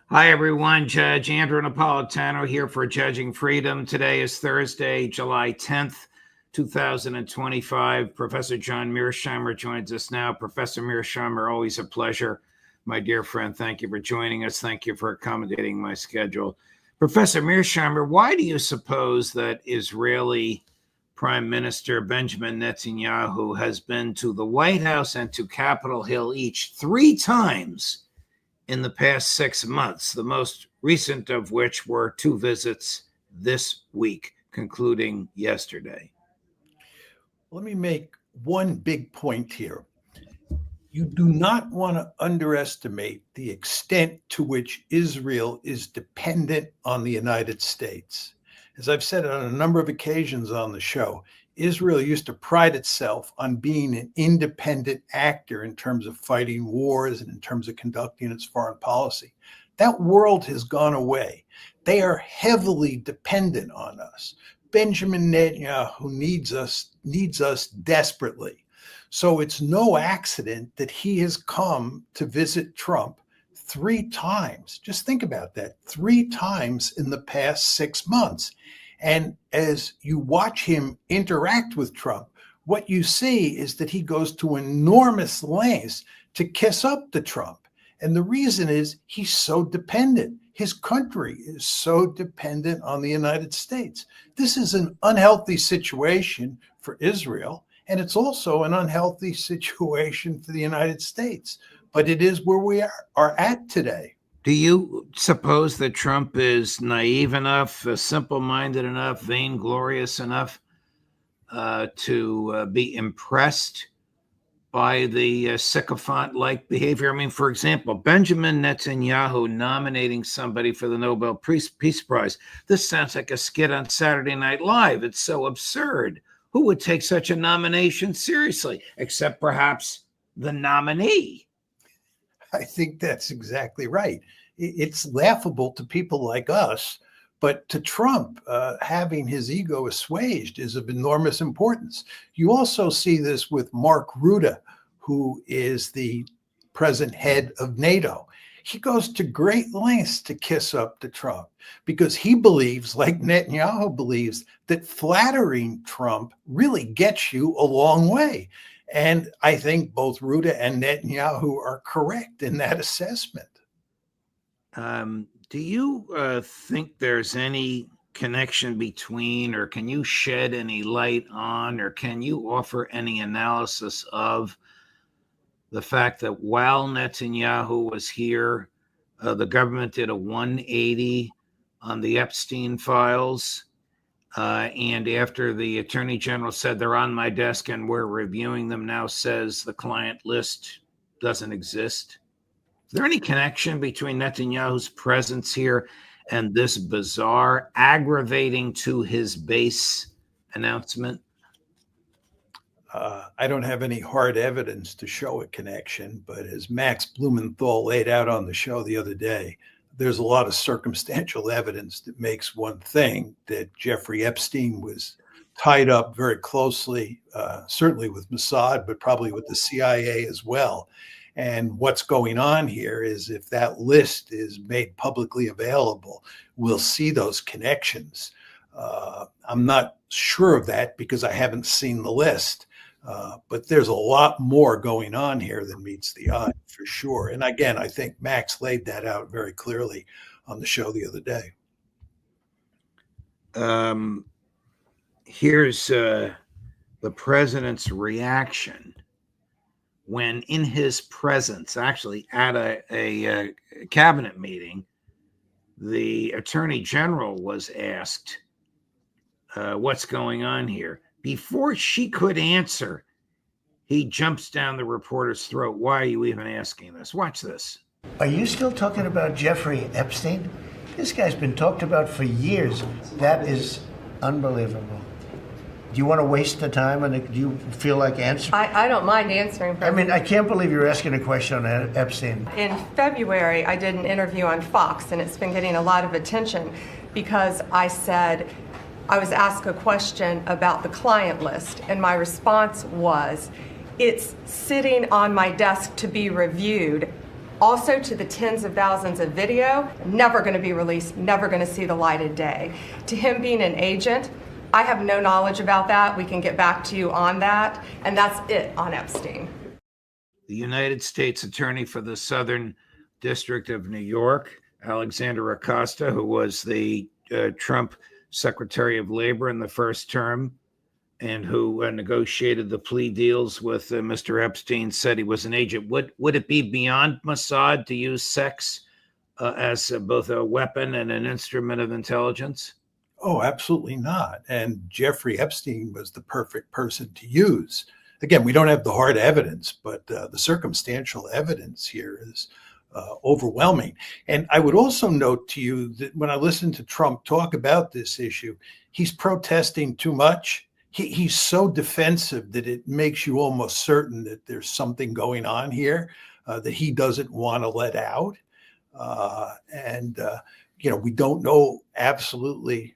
Hi, everyone. Judge Andrew Napolitano here for Judging Freedom. Today is Thursday, July 10th, 2025. Professor John Mearsheimer joins us now. Professor Mearsheimer, always a pleasure. My dear friend, thank you for joining us. Thank you for accommodating my schedule. Professor Mearsheimer, why do you suppose that Israeli Prime Minister Benjamin Netanyahu has been to the White House and to Capitol Hill each 3 times in the past 6 months, the most recent of which were 2 visits this week, concluding yesterday? Let me make one big point here. You do not want to underestimate the extent to which Israel is dependent on the United States. As I've said on a number of occasions on the show, Israel used to pride itself on being an independent actor in terms of fighting wars and in terms of conducting its foreign policy. That world has gone away. They are heavily dependent on us. Benjamin Netanyahu needs us desperately. So it's no accident that he has come to visit Trump 3 times. Just think about that, 3 times in the past 6 months. And as you watch him interact with Trump, what you see is that he goes to enormous lengths to kiss up to Trump. And the reason is he's so dependent. His country is so dependent on the United States. This is an unhealthy situation for Israel, and it's also an unhealthy situation for the United States. But it is where we are at today. Do you suppose that Trump is naive enough, simple-minded enough, vainglorious enough to be impressed by the sycophant-like behavior? I mean, for example, Benjamin Netanyahu nominating somebody for the Nobel Peace Prize. This sounds like a skit on Saturday Night Live. It's so absurd. Who would take such a nomination seriously, except perhaps the nominee? I think that's exactly right. It's laughable to people like us, but to Trump, having his ego assuaged is of enormous importance. You also see this with Mark Rutte, who is the present head of NATO. He goes to great lengths to kiss up to Trump because he believes, like Netanyahu believes, that flattering Trump really gets you a long way. And I think both Rutte and Netanyahu are correct in that assessment. Do you think there's any connection between, or can you shed any light on, or can you offer any analysis of the fact that while Netanyahu was here, the government did a 180 on the Epstein files? And after the Attorney General said they're on my desk and we're reviewing them now, says the client list doesn't exist. Is there any connection between Netanyahu's presence here and this bizarre, aggravating to his base announcement? I don't have any hard evidence to show a connection, but as Max Blumenthal laid out on the show the other day, there's a lot of circumstantial evidence that makes one thing that Jeffrey Epstein was tied up very closely, certainly with Mossad, but probably with the CIA as well. And what's going on here is if that list is made publicly available, we'll see those connections. I'm not sure of that because I haven't seen the list. But there's a lot more going on here than meets the eye, for sure. And again, I think Max laid that out very clearly on the show the other day. Here's the president's reaction when in his presence, actually at a cabinet meeting, the Attorney General was asked what's going on here. Before she could answer, he jumps down the reporter's throat. Why are you even asking this? Watch this. Are you still talking about Jeffrey Epstein? This guy's been talked about for years. That is unbelievable. Do you want to waste the time and do you feel like answering? I don't mind answering. I mean, I can't believe you're asking a question on Epstein. In February, I did an interview on Fox, and it's been getting a lot of attention because I said, I was asked a question about the client list, and my response was, it's sitting on my desk to be reviewed Also to the tens of thousands of video, never going to be released, never going to see the light of day. To him being an agent, I have no knowledge about that. We can get back to you on that. And that's it on Epstein. The United States Attorney for the Southern District of New York, Alexander Acosta, who was the Trump Secretary of Labor in the first term and who negotiated the plea deals with Mr. Epstein, said he was an agent. Would it be beyond Mossad to use sex as both a weapon and an instrument of intelligence? Oh, absolutely not. And Jeffrey Epstein was the perfect person to use. Again, we don't have the hard evidence, but the circumstantial evidence here is overwhelming. And I would also note to you that when I listen to Trump talk about this issue, he's protesting too much. He's so defensive that it makes you almost certain that there's something going on here that he doesn't want to let out. We don't know absolutely.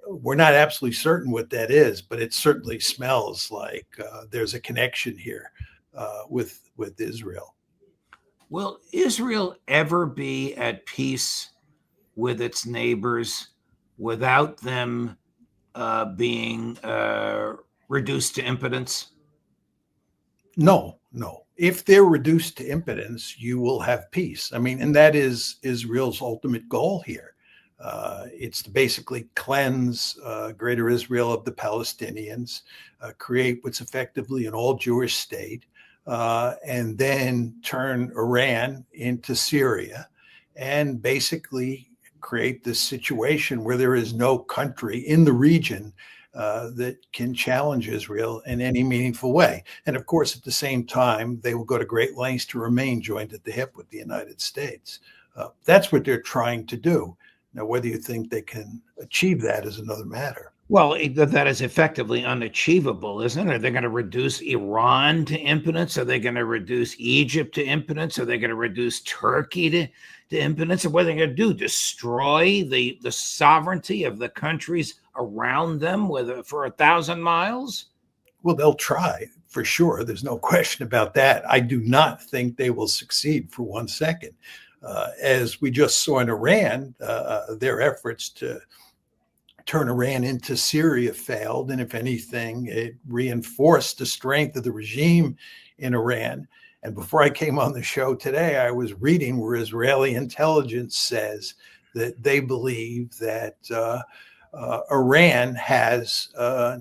We're not absolutely certain what that is, but it certainly smells like there's a connection here with Israel. Will Israel ever be at peace with its neighbors without them being reduced to impotence? No. If they're reduced to impotence, you will have peace. I mean, and that is Israel's ultimate goal here. It's to basically cleanse Greater Israel of the Palestinians, create what's effectively an all-Jewish state, and then turn Iran into Syria and basically create this situation where there is no country in the region that can challenge Israel in any meaningful way. And of course, at the same time, they will go to great lengths to remain joined at the hip with the United States. That's what they're trying to do. Now, whether you think they can achieve that is another matter. Well, that is effectively unachievable, isn't it? Are they going to reduce Iran to impotence? Are they going to reduce Egypt to impotence? Are they going to reduce Turkey to impotence? And what are they going to do? Destroy the sovereignty of the countries around them for 1,000 miles? Well, they'll try for sure. There's no question about that. I do not think they will succeed for 1 second. As we just saw in Iran, their efforts to turn Iran into Syria failed. And if anything, it reinforced the strength of the regime in Iran. And before I came on the show today, I was reading where Israeli intelligence says that they believe that Iran has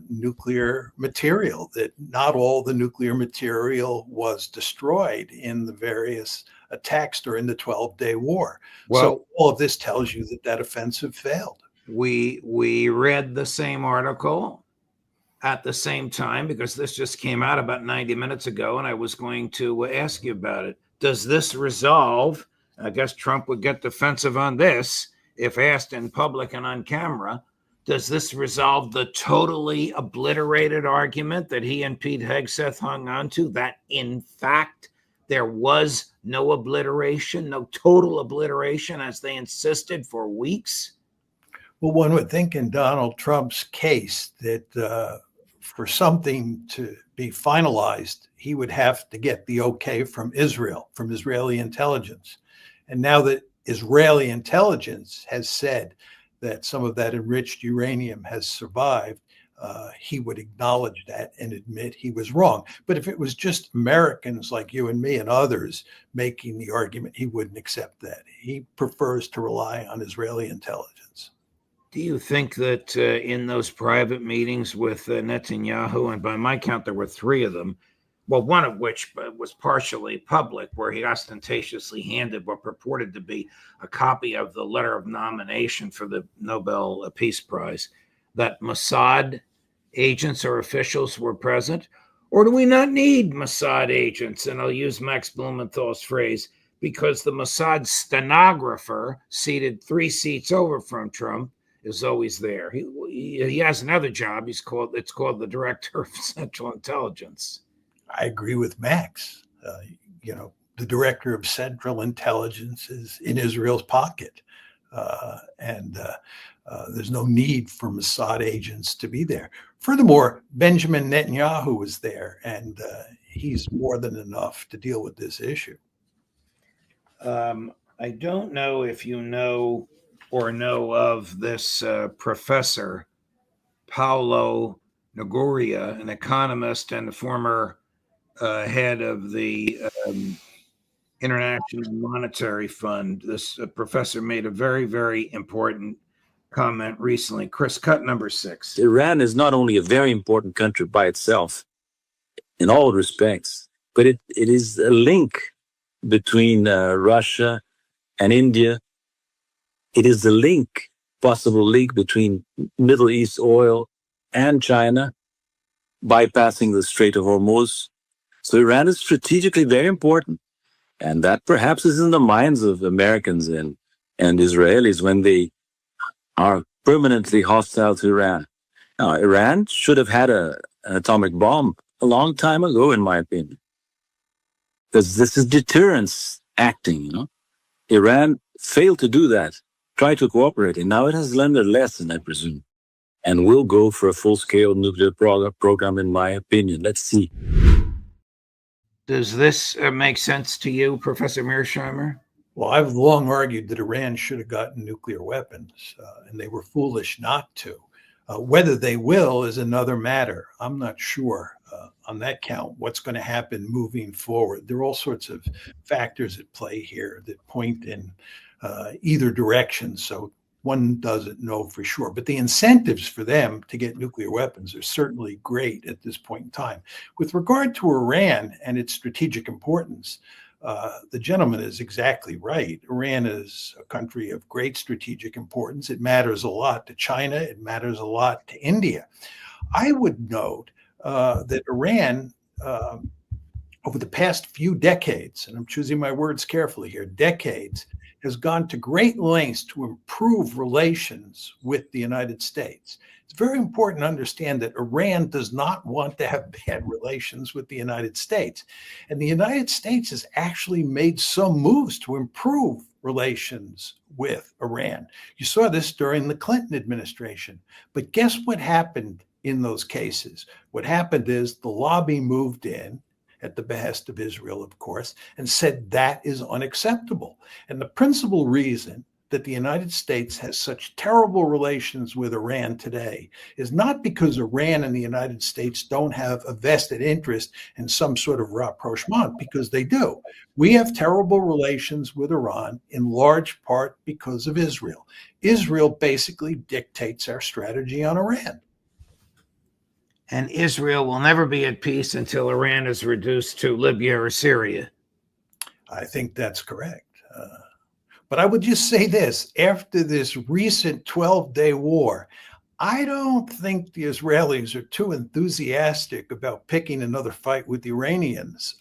nuclear material, that not all the nuclear material was destroyed in the various attacks during the 12-day war. Well, so all of this tells you that offensive failed. We read the same article at the same time because this just came out about 90 minutes ago, and I was going to ask you about it. Does this resolve? I guess Trump would get defensive on this if asked in public and on camera. Does this resolve the totally obliterated argument that he and Pete Hegseth hung on to, that in fact there was no obliteration, no total obliteration, as they insisted for weeks? Well, one would think in Donald Trump's case that for something to be finalized, he would have to get the okay from Israel, from Israeli intelligence. And now that Israeli intelligence has said that some of that enriched uranium has survived, he would acknowledge that and admit he was wrong. But if it was just Americans like you and me and others making the argument, he wouldn't accept that. He prefers to rely on Israeli intelligence. Do you think that in those private meetings with Netanyahu, and by my count, there were 3 of them, well, one of which was partially public, where he ostentatiously handed what purported to be a copy of the letter of nomination for the Nobel Peace Prize, that Mossad agents or officials were present? Or do we not need Mossad agents? And I'll use Max Blumenthal's phrase, because the Mossad stenographer seated 3 seats over from Trump is always there. He has another job. It's called the Director of Central Intelligence. I agree with Max. The Director of Central Intelligence is in Israel's pocket. And there's no need for Mossad agents to be there. Furthermore, Benjamin Netanyahu was there, and he's more than enough to deal with this issue. I don't know if you know or know of this professor, Paolo Nogueira, an economist and the former head of the International Monetary Fund. This professor made a very, very important comment recently. Chris, cut number 6. Iran is not only a very important country by itself in all respects, but it is a link between Russia and India. It is the link, possible link between Middle East oil and China, bypassing the Strait of Hormuz. So Iran is strategically very important. And that perhaps is in the minds of Americans and Israelis when they are permanently hostile to Iran. Now, Iran should have had an atomic bomb a long time ago, in my opinion. Because this is deterrence acting, you know. Iran failed to do that, tried to cooperate, and now it has learned a lesson, I presume, and will go for a full-scale nuclear program, in my opinion. Let's see. Does this make sense to you, Professor Mearsheimer? Well, I've long argued that Iran should have gotten nuclear weapons, and they were foolish not to. Whether they will is another matter. I'm not sure on that count what's going to happen moving forward. There are all sorts of factors at play here that point in either direction, so one doesn't know for sure. But the incentives for them to get nuclear weapons are certainly great at this point in time. With regard to Iran and its strategic importance, the gentleman is exactly right. Iran is a country of great strategic importance. It matters a lot to China. It matters a lot to India. I would note that Iran, over the past few decades, and I'm choosing my words carefully here, decades, has gone to great lengths to improve relations with the United States. It's very important to understand that Iran does not want to have bad relations with the United States. And the United States has actually made some moves to improve relations with Iran. You saw this during the Clinton administration. But guess what happened in those cases? What happened is the lobby moved in, at the behest of Israel, of course, and said that is unacceptable. And the principal reason that the United States has such terrible relations with Iran today is not because Iran and the United States don't have a vested interest in some sort of rapprochement, because they do. We have terrible relations with Iran in large part because of Israel. Israel basically dictates our strategy on Iran. And Israel will never be at peace until Iran is reduced to Libya or Syria. I think that's correct. But I would just say this, after this recent 12-day war, I don't think the Israelis are too enthusiastic about picking another fight with the Iranians,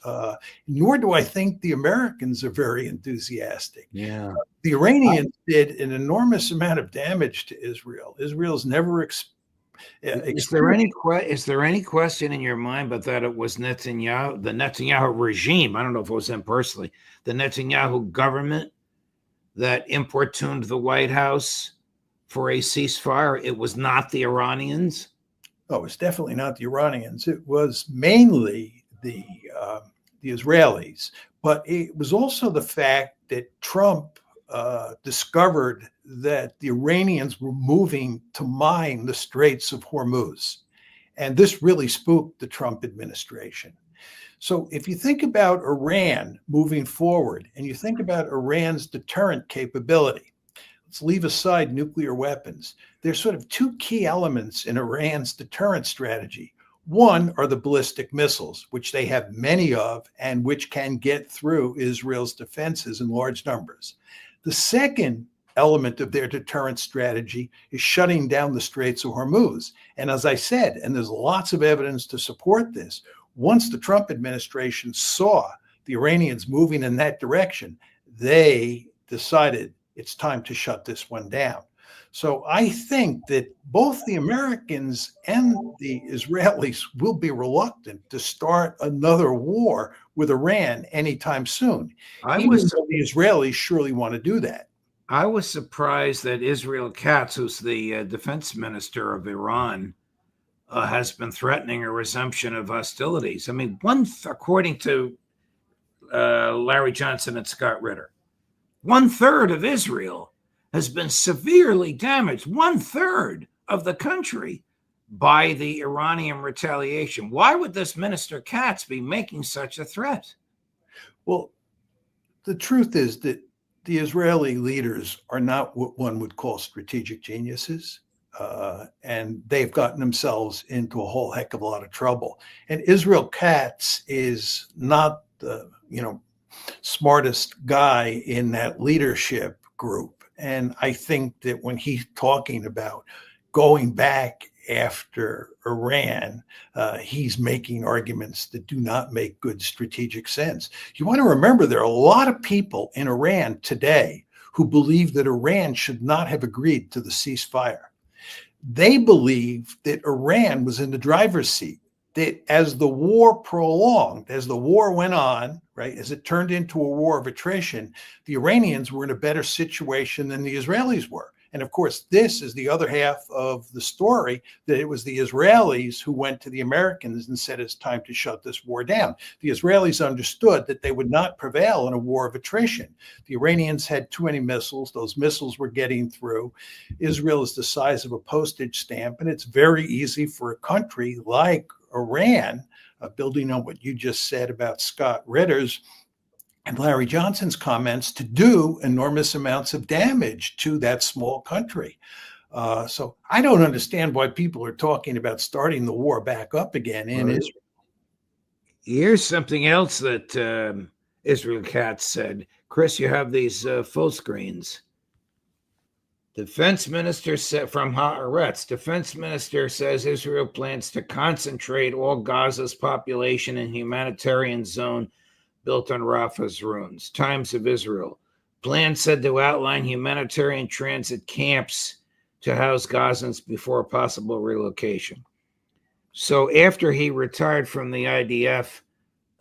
nor do I think the Americans are very enthusiastic. Yeah. The Iranians did an enormous amount of damage to Israel. Israel's never Is there any question in your mind but that it was Netanyahu, the Netanyahu regime? I don't know if it was him personally, the Netanyahu government that importuned the White House for a ceasefire? It was not the Iranians? Oh, it's definitely not the Iranians. It was mainly the Israelis, but it was also the fact that Trump discovered that the Iranians were moving to mine the Straits of Hormuz. And this really spooked the Trump administration. So if you think about Iran moving forward and you think about Iran's deterrent capability, let's leave aside nuclear weapons. There's sort of two key elements in Iran's deterrent strategy. One are the ballistic missiles, which they have many of and which can get through Israel's defenses in large numbers. The second element of their deterrent strategy is shutting down the Straits of Hormuz. And as I said, and there's lots of evidence to support this, once the Trump administration saw the Iranians moving in that direction, they decided it's time to shut this one down. So I think that both the Americans and the Israelis will be reluctant to start another war with Iran anytime soon. Even though the Israelis surely want to do that. I was surprised that Israel Katz, who's the defense minister of Iran, has been threatening a resumption of hostilities. I mean, according to Larry Johnson and Scott Ritter, 1/3 of Israel has been severely damaged, 1/3 of the country, by the Iranian retaliation. Why would this Minister Katz be making such a threat? Well, the truth is that the Israeli leaders are not what one would call strategic geniuses. And they've gotten themselves into a whole heck of a lot of trouble. And Israel Katz is not the, smartest guy in that leadership group. And I think that when he's talking about going back after Iran, he's making arguments that do not make good strategic sense. You want to remember there are a lot of people in Iran today who believe that Iran should not have agreed to the ceasefire. They believe that Iran was in the driver's seat, that as the war prolonged, as the war went on, right, as it turned into a war of attrition, the Iranians were in a better situation than the Israelis were. And of course, this is the other half of the story, that it was the Israelis who went to the Americans and said, it's time to shut this war down. The Israelis understood that they would not prevail in a war of attrition. The Iranians had too many missiles. Those missiles were getting through. Israel is the size of a postage stamp, and it's very easy for a country like Iran, building on what you just said about Scott Ritter's and Larry Johnson's comments, to do enormous amounts of damage to that small country. So I don't understand why people are talking about starting the war back up again in Israel. Here's something else that Israel Katz said. Chris, you have these full screens. Defense Minister said from Haaretz, Defense Minister says Israel plans to concentrate all Gaza's population in humanitarian zone built on Rafah's ruins. Times of Israel. Plan said to outline humanitarian transit camps to house Gazans before possible relocation. So after he retired from the IDF,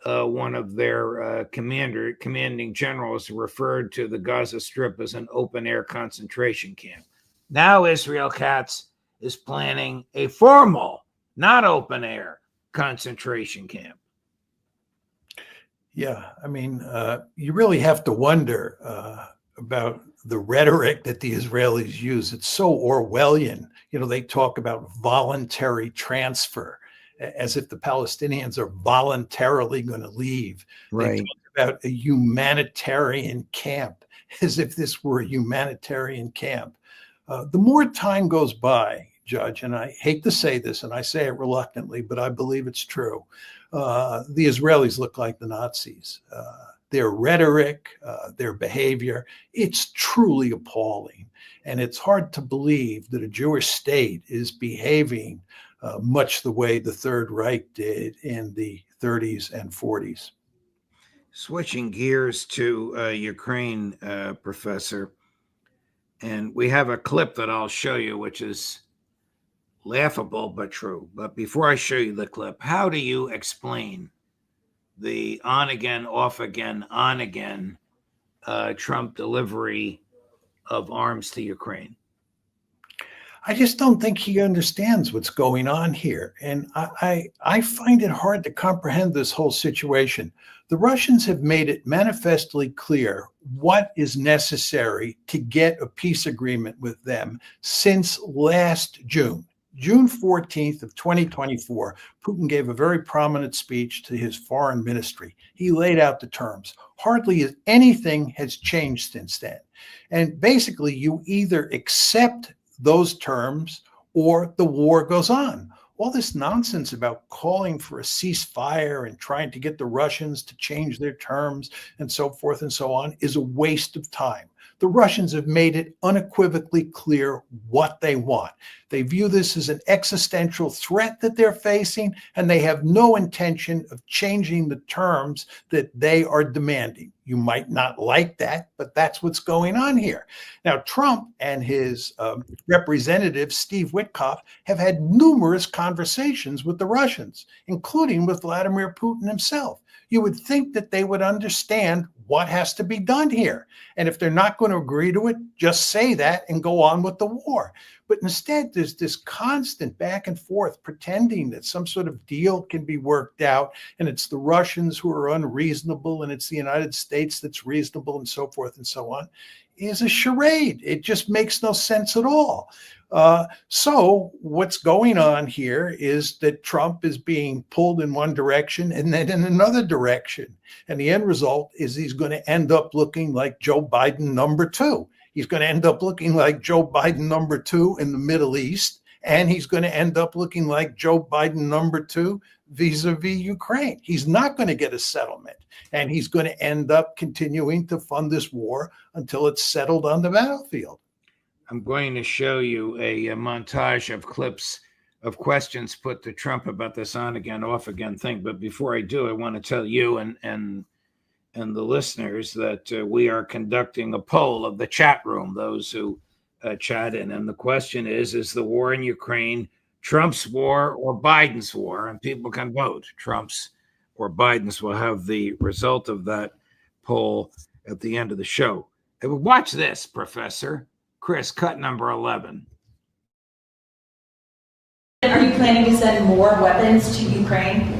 one of their commanding generals referred to the Gaza Strip as an open-air concentration camp. Now Israel Katz is planning a formal, not open-air concentration camp. Yeah, I mean, you really have to wonder about the rhetoric that the Israelis use. It's so Orwellian. They talk about voluntary transfer, as if the Palestinians are voluntarily going to leave. Right. They talk about a humanitarian camp, as if this were a humanitarian camp. The more time goes by, Judge, and I hate to say this, and I say it reluctantly, but I believe it's true, the Israelis look like the Nazis. Their rhetoric, their behavior, it's truly appalling. And it's hard to believe that a Jewish state is behaving much the way the Third Reich did in the 30s and 40s. Switching gears to Ukraine, Professor, and we have a clip that I'll show you, which is laughable but true. But before I show you the clip, how do you explain the on again, off again, on again Trump delivery of arms to Ukraine? I just don't think he understands what's going on here. And I find it hard to comprehend this whole situation. The Russians have made it manifestly clear what is necessary to get a peace agreement with them since last June. June 14th of 2024, Putin gave a very prominent speech to his foreign ministry. He laid out the terms. Hardly anything has changed since then. And basically, you either accept those terms or the war goes on. All this nonsense about calling for a ceasefire and trying to get the Russians to change their terms and so forth and so on is a waste of time. The Russians have made it unequivocally clear what they want. They view this as an existential threat that they're facing, and they have no intention of changing the terms that they are demanding. You might not like that, but that's what's going on here. Now, Trump and his representative, Steve Witkoff, have had numerous conversations with the Russians, including with Vladimir Putin himself. You would think that they would understand what has to be done here. And if they're not going to agree to it, just say that and go on with the war. But instead, there's this constant back and forth pretending that some sort of deal can be worked out, and it's the Russians who are unreasonable, and it's the United States that's reasonable, and so forth and so on, is a charade. It just makes no sense at all. So what's going on here is that Trump is being pulled in one direction and then in another direction. And the end result is he's going to end up looking like Joe Biden #2. He's going to end up looking like Joe Biden #2 in the Middle East. And he's going to end up looking like Joe Biden #2 vis-a-vis Ukraine. He's not going to get a settlement. And he's going to end up continuing to fund this war until it's settled on the battlefield. I'm going to show you a montage of clips of questions put to Trump about this on again, off again thing. But before I do, I want to tell you and the listeners that we are conducting a poll of the chat room, those who chat in. And the question is the war in Ukraine Trump's war or Biden's war? And people can vote. Trump's or Biden's. Will have the result of that poll at the end of the show. Watch this, Professor. Chris, cut number 11. Are you planning to send more weapons to Ukraine?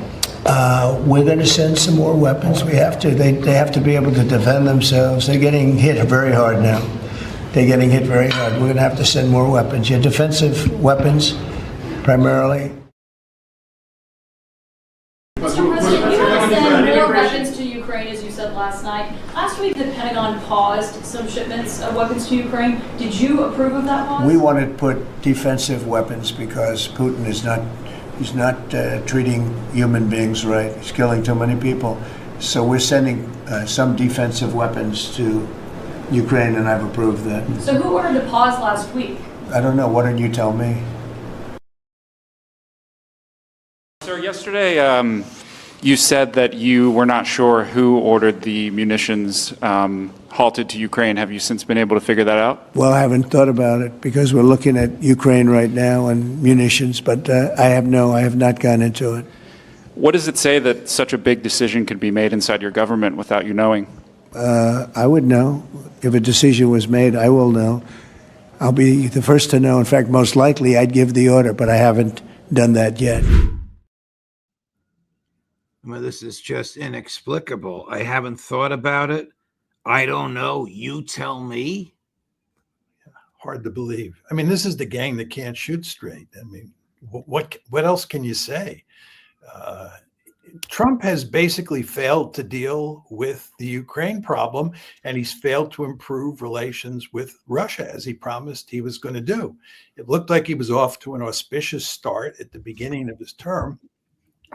We're going to send some more weapons. We have to. They have to be able to defend themselves. They're getting hit very hard now. They're getting hit very hard. We're going to have to send more weapons. Yeah, defensive weapons, primarily. Mr. President, you have sent more weapons to Ukraine, as you said last night. Last week, the Pentagon paused some shipments of weapons to Ukraine. Did you approve of that pause? We want to put defensive weapons because Putin is not. He's not treating human beings right. He's killing too many people. So we're sending some defensive weapons to Ukraine, and I've approved that. So who ordered the pause last week? I don't know. Why don't you tell me? Sir, yesterday you said that you were not sure who ordered the munitions halted to Ukraine. Have you since been able to figure that out? Well, I haven't thought about it because we're looking at Ukraine right now and munitions, but I have not gone into it. What does it say that such a big decision could be made inside your government without you knowing? I would know. If a decision was made, I will know. I'll be the first to know. In fact, most likely I'd give the order, but I haven't done that yet. Well, this is just inexplicable. I haven't thought about it. I don't know. You tell me. Hard to believe. I mean, this is the gang that can't shoot straight. I mean, what else can you say? Trump has basically failed to deal with the Ukraine problem, and he's failed to improve relations with Russia as he promised he was going to do. It looked like he was off to an auspicious start at the beginning of his term,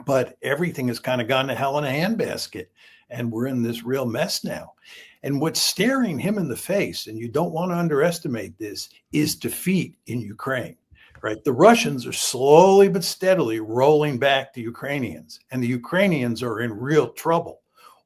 but everything has kind of gone to hell in a handbasket, and we're in this real mess now. And what's staring him in the face, and you don't want to underestimate this, is defeat in Ukraine. Right? The Russians are slowly but steadily rolling back the Ukrainians, and the Ukrainians are in real trouble.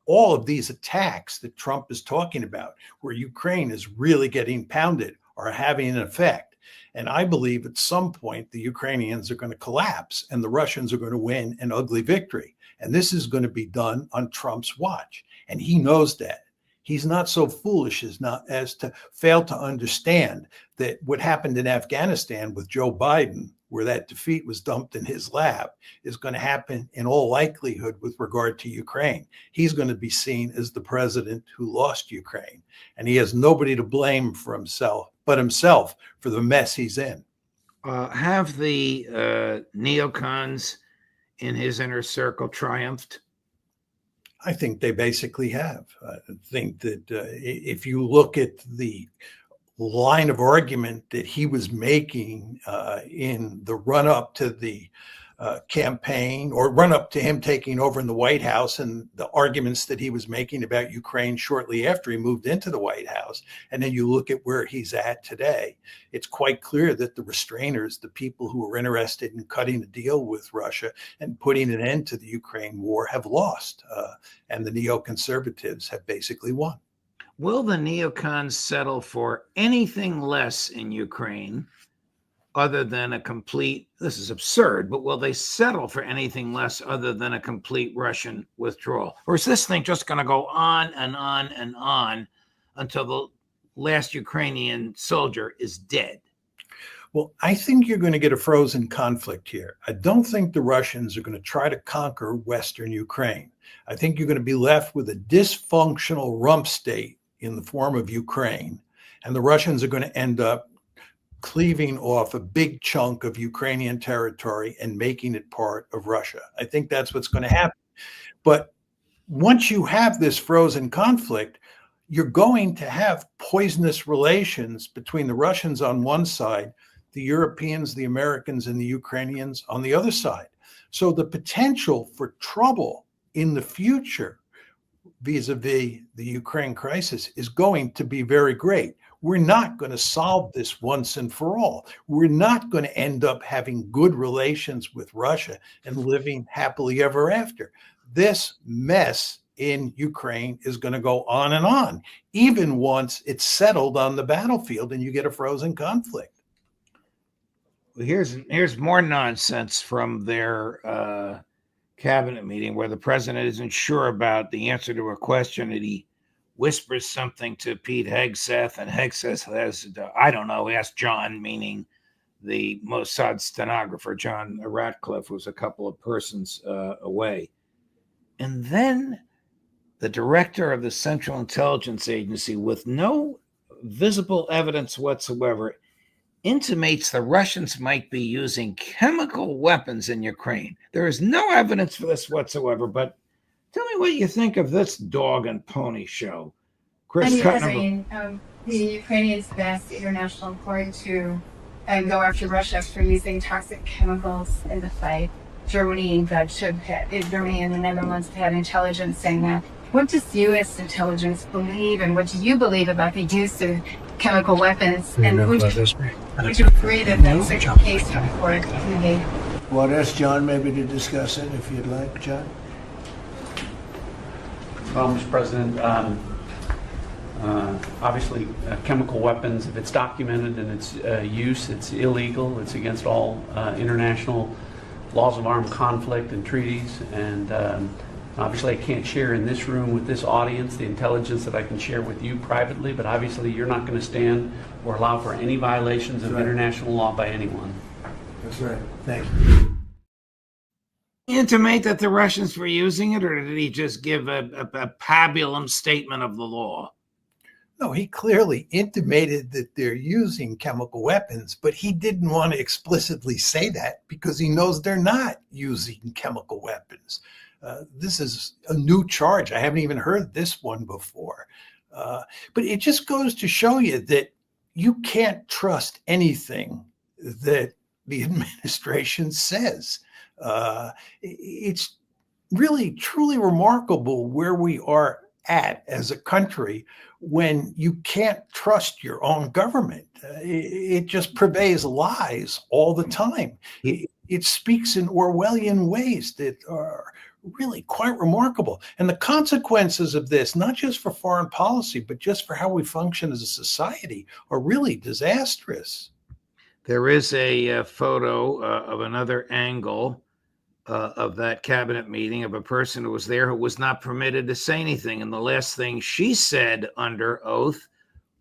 All of these attacks that Trump is talking about, where Ukraine is really getting pounded, are having an effect. And I believe at some point the Ukrainians are going to collapse and the Russians are going to win an ugly victory. And this is going to be done on Trump's watch. And he knows that. He's not so foolish as to fail to understand that what happened in Afghanistan with Joe Biden, where that defeat was dumped in his lap, is going to happen in all likelihood with regard to Ukraine. He's going to be seen as the president who lost Ukraine, and he has nobody to blame for himself but himself for the mess he's in. Have the neocons in his inner circle triumphed? I think they basically have. I think that if you look at the line of argument that he was making in the run-up to the campaign, or run-up to him taking over in the White House, and the arguments that he was making about Ukraine shortly after he moved into the White House, and then you look at where he's at today, it's quite clear that the restrainers, the people who are interested in cutting a deal with Russia and putting an end to the Ukraine war, have lost, and the neoconservatives have basically won. Will the neocons settle for anything less in Ukraine other than a complete, this is absurd, but will they settle for anything less other than a complete Russian withdrawal? Or is this thing just going to go on and on and on until the last Ukrainian soldier is dead? Well, I think you're going to get a frozen conflict here. I don't think the Russians are going to try to conquer Western Ukraine. I think you're going to be left with a dysfunctional rump state in the form of Ukraine, and the Russians are going to end up cleaving off a big chunk of Ukrainian territory and making it part of Russia. I think that's what's going to happen. But once you have this frozen conflict, you're going to have poisonous relations between the Russians on one side, the Europeans, the Americans, and the Ukrainians on the other side. So the potential for trouble in the future vis-a-vis the Ukraine crisis is going to be very great. We're not going to solve this once and for all. We're not going to end up having good relations with Russia and living happily ever after. This mess in Ukraine is going to go on, even once it's settled on the battlefield and you get a frozen conflict. Well, here's more nonsense from their cabinet meeting where the president isn't sure about the answer to a question, and he whispers something to Pete Hegseth, and Hegseth says, I don't know, ask John, meaning the Mossad stenographer, John Ratcliffe, was a couple of persons away. And then the director of the Central Intelligence Agency, with no visible evidence whatsoever, intimates the Russians might be using chemical weapons in Ukraine. There is no evidence for this whatsoever, but tell me what you think of this dog and pony show. Chris the Ukrainians best international court to go after Russia for using toxic chemicals in the fight. Germany and the Netherlands had intelligence saying that. What does U.S. intelligence believe, and what do you believe about the use of chemical weapons? And would you agree that that's the case for it? Well, ask John maybe to discuss it if you'd like, John. Well, Mr. President, obviously chemical weapons, if it's documented in its use, it's illegal. It's against all international laws of armed conflict and treaties. And obviously I can't share in this room with this audience the intelligence that I can share with you privately, but obviously you're not going to stand or allow for any violations of international law by anyone. That's right. Thank you. Intimate that the Russians were using it, or did he just give a pabulum statement of the law? No, he clearly intimated that they're using chemical weapons, but he didn't want to explicitly say that because he knows they're not using chemical weapons. This is a new charge. I haven't even heard this one before. But it just goes to show you that you can't trust anything that the administration says. It's really, truly remarkable where we are at as a country when you can't trust your own government. It just purveys lies all the time. It speaks in Orwellian ways that are really quite remarkable. And the consequences of this, not just for foreign policy, but just for how we function as a society, are really disastrous. There is a photo of another angle of that cabinet meeting of a person who was there who was not permitted to say anything. And the last thing she said under oath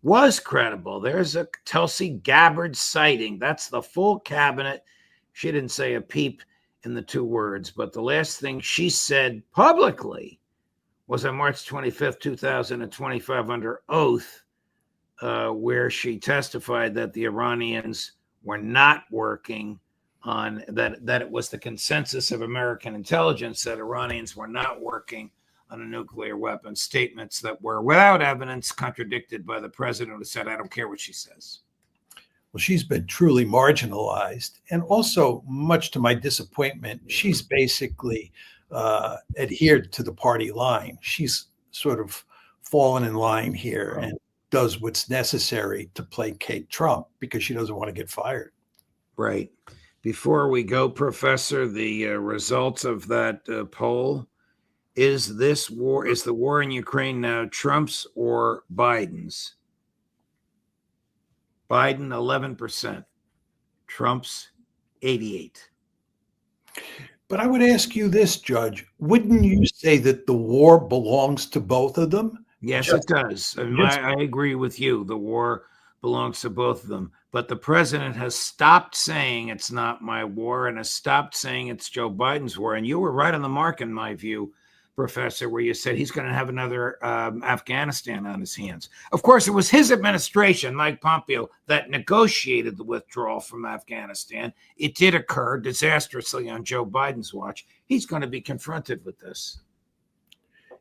was credible. There's a Tulsi Gabbard sighting. That's the full cabinet. She didn't say a peep in the two words, but the last thing she said publicly was on March 25th, 2025 under oath, where she testified that the Iranians were not working on that it was the consensus of American intelligence that Iranians were not working on a nuclear weapon, statements that were without evidence contradicted by the president, who said, I don't care what she says. Well, she's been truly marginalized. And also, much to my disappointment, she's basically adhered to the party line. She's sort of fallen in line here and does what's necessary to placate Trump because she doesn't want to get fired. Right. Before we go, Professor, the results of that poll, is the war in Ukraine now Trump's or Biden's? Biden, 11%. Trump's, 88%. But I would ask you this, Judge. Wouldn't you say that the war belongs to both of them? Yes, it does. I agree with you. The war belongs to both of them. but the president has stopped saying it's not my war and has stopped saying it's Joe Biden's war. And you were right on the mark, in my view, Professor, where you said he's going to have another Afghanistan on his hands. Of course, it was his administration, Mike Pompeo, that negotiated the withdrawal from Afghanistan. It did occur disastrously on Joe Biden's watch. He's going to be confronted with this.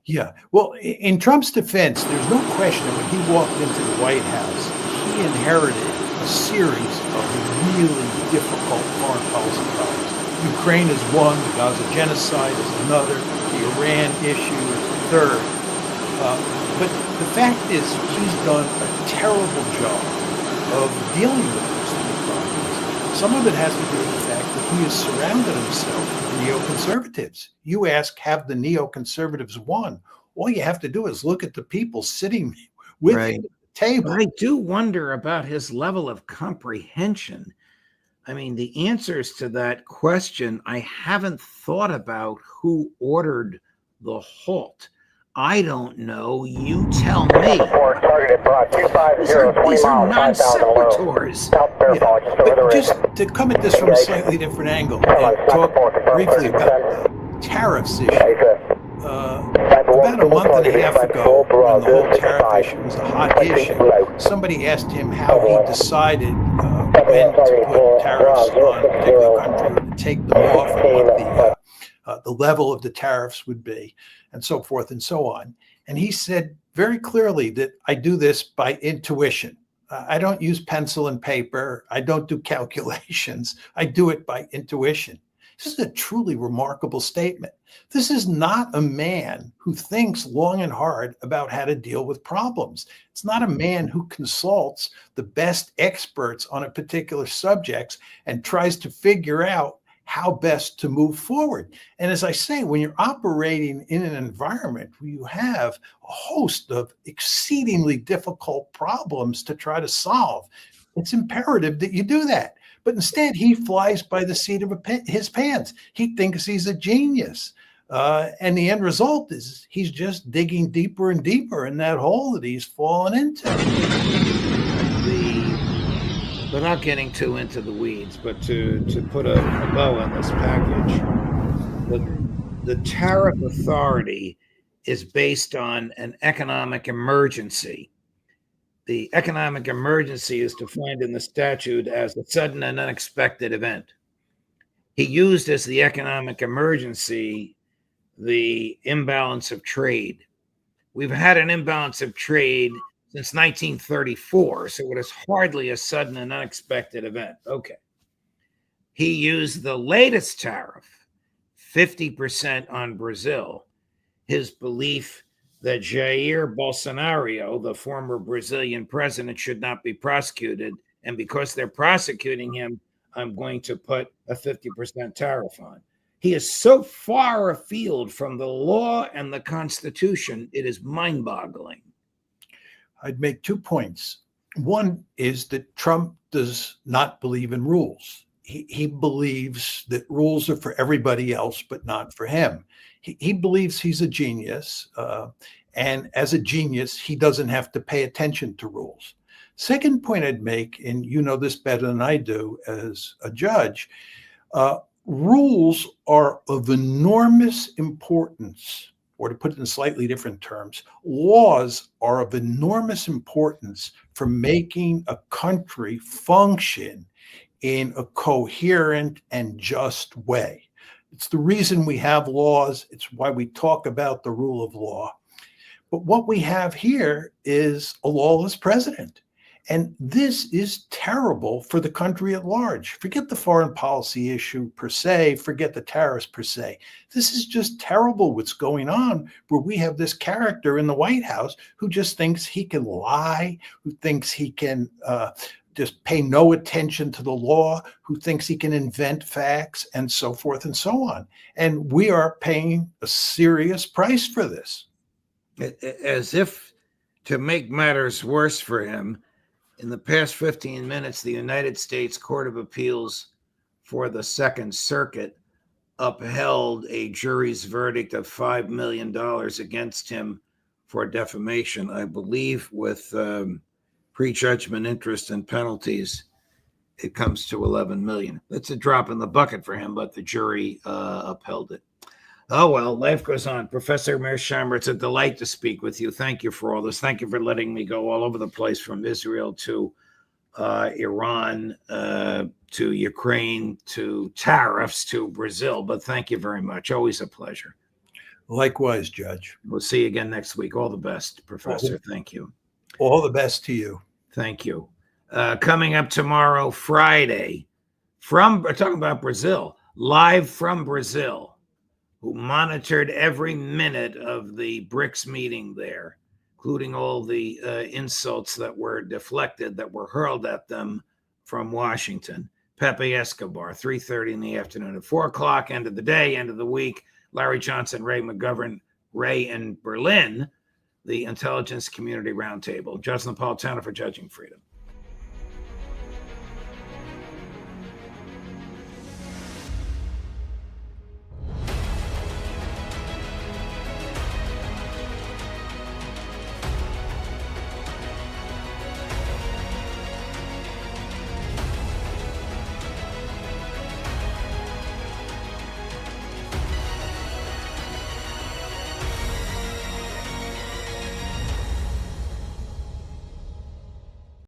Yeah. Well, in Trump's defense, there's no question that when he walked into the White House, he inherited a series of really difficult foreign policy problems. Ukraine is one, the Gaza genocide is another, the Iran issue is the third. But the fact is, he's done a terrible job of dealing with those three problems. Some of it has to do with the fact that he has surrounded himself with neoconservatives. You ask, have the neoconservatives won? All you have to do is look at the people sitting with him at the table. But I do wonder about his level of comprehension. I mean, the answers to that question, I haven't thought about who ordered the halt. I don't know. You tell me. These are non sequiturs. But just to come at this from a slightly different angle and talk briefly about the tariffs issue. About a month and a half ago, when the whole tariff issue was a hot issue, somebody asked him how he decided when to put tariffs on a particular country, or to take them off, and what the level of the tariffs would be, and so forth and so on. And he said very clearly that I do this by intuition. I don't use pencil and paper. I don't do calculations. I do it by intuition. This is a truly remarkable statement. This is not a man who thinks long and hard about how to deal with problems. It's not a man who consults the best experts on a particular subject and tries to figure out how best to move forward. And as I say, when you're operating in an environment where you have a host of exceedingly difficult problems to try to solve, it's imperative that you do that. But instead, he flies by the seat of his pants. He thinks he's a genius. And the end result is he's just digging deeper and deeper in that hole that he's fallen into. Without getting too into the weeds, but to put a bow on this package, the tariff authority is based on an economic emergency. The economic emergency is defined in the statute as a sudden and unexpected event. He used as the economic emergency the imbalance of trade. We've had an imbalance of trade since 1934, so it is hardly a sudden and unexpected event. Okay. He used the latest tariff, 50% on Brazil, his belief that Jair Bolsonaro, the former Brazilian president, should not be prosecuted. And because they're prosecuting him, I'm going to put a 50% tariff on. He is so far afield from the law and the Constitution, it is mind-boggling. I'd make 2 points. One is that Trump does not believe in rules. He believes that rules are for everybody else, but not for him. He believes he's a genius. And as a genius, he doesn't have to pay attention to rules. Second point I'd make, and you know this better than I do as a judge, rules are of enormous importance, or to put it in slightly different terms, laws are of enormous importance for making a country function in a coherent and just way. It's the reason we have laws. It's why we talk about the rule of law. But what we have here is a lawless president. And this is terrible for the country at large. Forget the foreign policy issue per se, forget the tariffs per se. This is just terrible what's going on, where we have this character in the White House who just thinks he can lie, who thinks he can just pay no attention to the law, who thinks he can invent facts, and so forth and so on. And we are paying a serious price for this. As if to make matters worse for him, in the past 15 minutes, the United States Court of Appeals for the Second Circuit upheld a jury's verdict of $5 million against him for defamation, I believe, with prejudgment interest and penalties. it comes to 11 million. That's a drop in the bucket for him, but the jury upheld it. Oh, well, life goes on. Professor Mearsheimer, it's a delight to speak with you. Thank you for all this. Thank you for letting me go all over the place, from Israel to Iran, to Ukraine, to tariffs, to Brazil. But thank you very much. Always a pleasure. Likewise, Judge. We'll see you again next week. All the best, Professor. Thank you. All the best to you. Thank you. Coming up tomorrow, Friday, we're talking about Brazil, live from Brazil, who monitored every minute of the BRICS meeting there, including all the insults that were deflected, that were hurled at them from Washington. Pepe Escobar, 3:30 in the afternoon. At 4 o'clock, end of the day, end of the week, Larry Johnson, Ray McGovern, Ray in Berlin, the Intelligence Community Roundtable. Judge Napolitano for Judging Freedom.